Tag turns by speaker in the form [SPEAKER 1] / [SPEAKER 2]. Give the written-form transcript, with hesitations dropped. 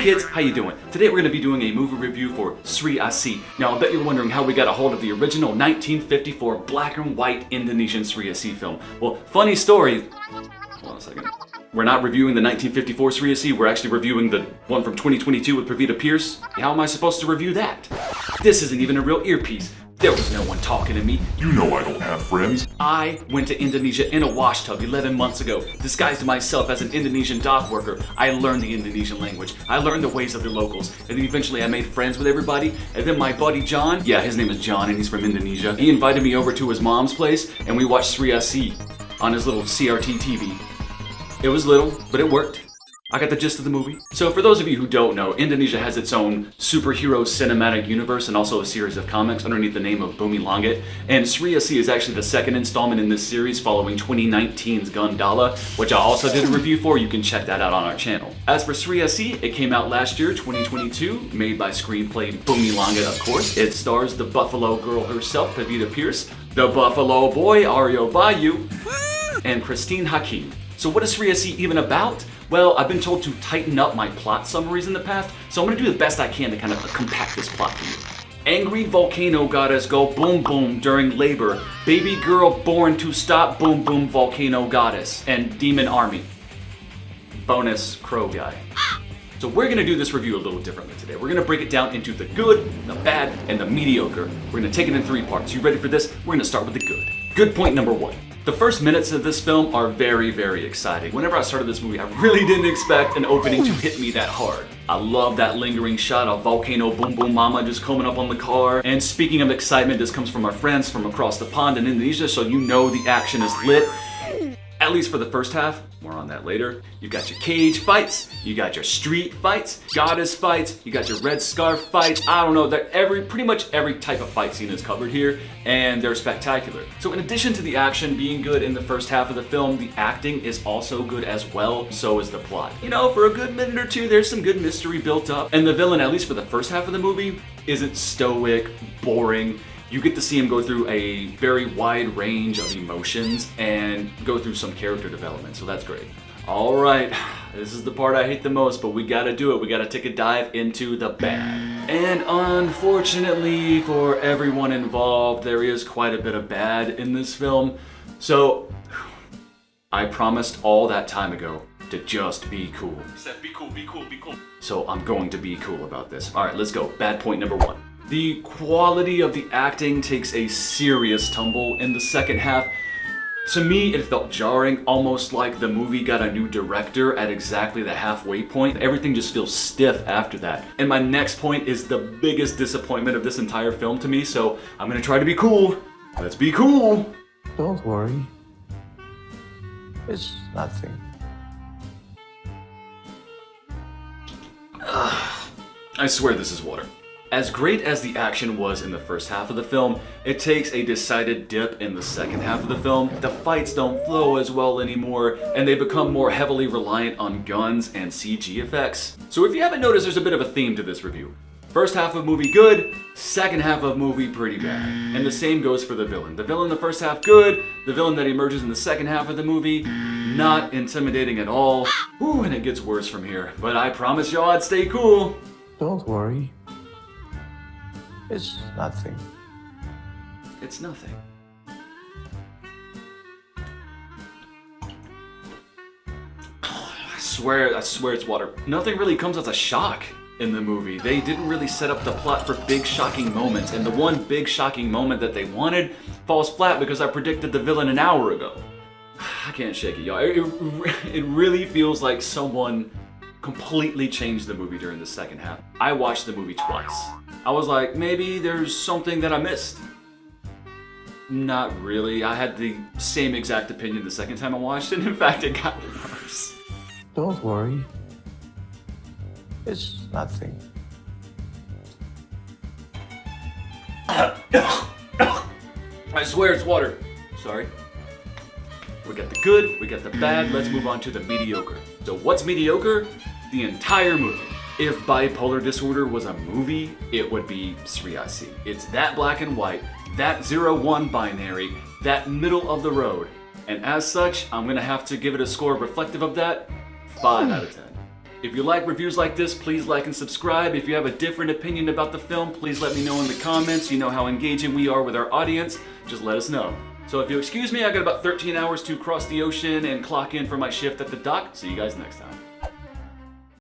[SPEAKER 1] Hey kids, how you doing? Today we're going to be doing a movie review for Sri Asih. Now I bet you're wondering how we got a hold of the original 1954 black and white Indonesian Sri Asih film. Well, funny story. Hold on a second. We're not reviewing the 1954 Sri Asih, we're actually reviewing the one from 2022 with Pevita Pearce. How am I supposed to review that? This isn't even a real earpiece. There was no one talking to me.
[SPEAKER 2] You know I don't have friends.
[SPEAKER 1] I went to Indonesia in a wash tub 11 months ago, disguised myself as an Indonesian dock worker. I learned the Indonesian language. I learned the ways of the locals. And then eventually I made friends with everybody. And then my buddy John, yeah, his name is John and he's from Indonesia. He invited me over to his mom's place and we watched Sri Asih on his little CRT TV. It was little, but it worked. I got the gist of the movie. So for those of you who don't know, Indonesia has its own superhero cinematic universe and also a series of comics underneath the name of Bumilangit. And Sri Asih is actually the second installment in this series following 2019's Gundala, which I also did a review for. You can check that out on our channel. As for Sri Asih, it came out last year, 2022, made by screenplay Bumilangit, of course. It stars the Buffalo girl herself, Pevita Pearce, the Buffalo boy, Aryo Bayu, and Christine Hakim. So what is Sri Asih even about? Well, I've been told to tighten up my plot summaries in the past, so I'm gonna do the best I can to kind of compact this plot for you. Angry volcano goddess go boom boom during labor. Baby girl born to stop boom boom volcano goddess. And demon army. Bonus crow guy. So we're gonna do this review a little differently today. We're gonna break it down into the good, the bad, and the mediocre. We're gonna take it in 3 parts. You ready for this? We're gonna start with the good. Good point number 1. The first minutes of this film are very, very exciting. Whenever I started this movie, I really didn't expect an opening to hit me that hard. I love that lingering shot of volcano boom boom mama just coming up on the car. And speaking of excitement, this comes from our friends from across the pond in Indonesia, so you know the action is lit. At least for the first half, more on that later. You got your cage fights, you got your street fights, goddess fights, you got your red scarf fights. I don't know, pretty much every type of fight scene is covered here, and they're spectacular. So in addition to the action being good in the first half of the film, the acting is also good as well, so is the plot. You know, for a good minute or two, there's some good mystery built up, and the villain, at least for the first half of the movie, isn't stoic, boring. You get to see him go through a very wide range of emotions and go through some character development, so that's great. All right, this is the part I hate the most, but we gotta do it. We gotta take a dive into the bad. And unfortunately for everyone involved, there is quite a bit of bad in this film. So, I promised all that time ago to just be cool. He said, be cool, be cool, be cool. So I'm going to be cool about this. All right, let's go. Bad point number 1. The quality of the acting takes a serious tumble in the second half. To me, it felt jarring, almost like the movie got a new director at exactly the halfway point. Everything just feels stiff after that. And my next point is the biggest disappointment of this entire film to me, so I'm gonna try to be cool. Let's be cool.
[SPEAKER 3] Don't worry. It's nothing.
[SPEAKER 1] I swear this is water. As great as the action was in the first half of the film, it takes a decided dip in the second half of the film. The fights don't flow as well anymore, and they become more heavily reliant on guns and CG effects. So if you haven't noticed, there's a bit of a theme to this review. First half of movie good, second half of movie pretty bad. And the same goes for the villain. The villain in the first half good, the villain that emerges in the second half of the movie, not intimidating at all. Ooh, and it gets worse from here. But I promised y'all I'd stay cool.
[SPEAKER 3] Don't worry. It's nothing.
[SPEAKER 1] It's nothing. I swear it's water. Nothing really comes as a shock in the movie. They didn't really set up the plot for big shocking moments, and the one big shocking moment that they wanted falls flat because I predicted the villain an hour ago. I can't shake it, y'all. It really feels like someone completely changed the movie during the second half. I watched the movie twice. I was like, maybe there's something that I missed. Not really. I had the same exact opinion the second time I watched it. In fact, it got worse.
[SPEAKER 3] Don't worry. It's nothing.
[SPEAKER 1] I swear it's water. Sorry. We got the good, we got the bad, let's move on to the mediocre. So what's mediocre? The entire movie. If bipolar disorder was a movie, it would be Sri Asih. It's that black and white, that 0-1 binary, that middle of the road. And as such, I'm gonna have to give it a score reflective of that, 5 out of 10. If you like reviews like this, please like and subscribe. If you have a different opinion about the film, please let me know in the comments. You know how engaging we are with our audience. Just let us know. So if you'll excuse me, I got about 13 hours to cross the ocean and clock in for my shift at the dock. See you guys next time.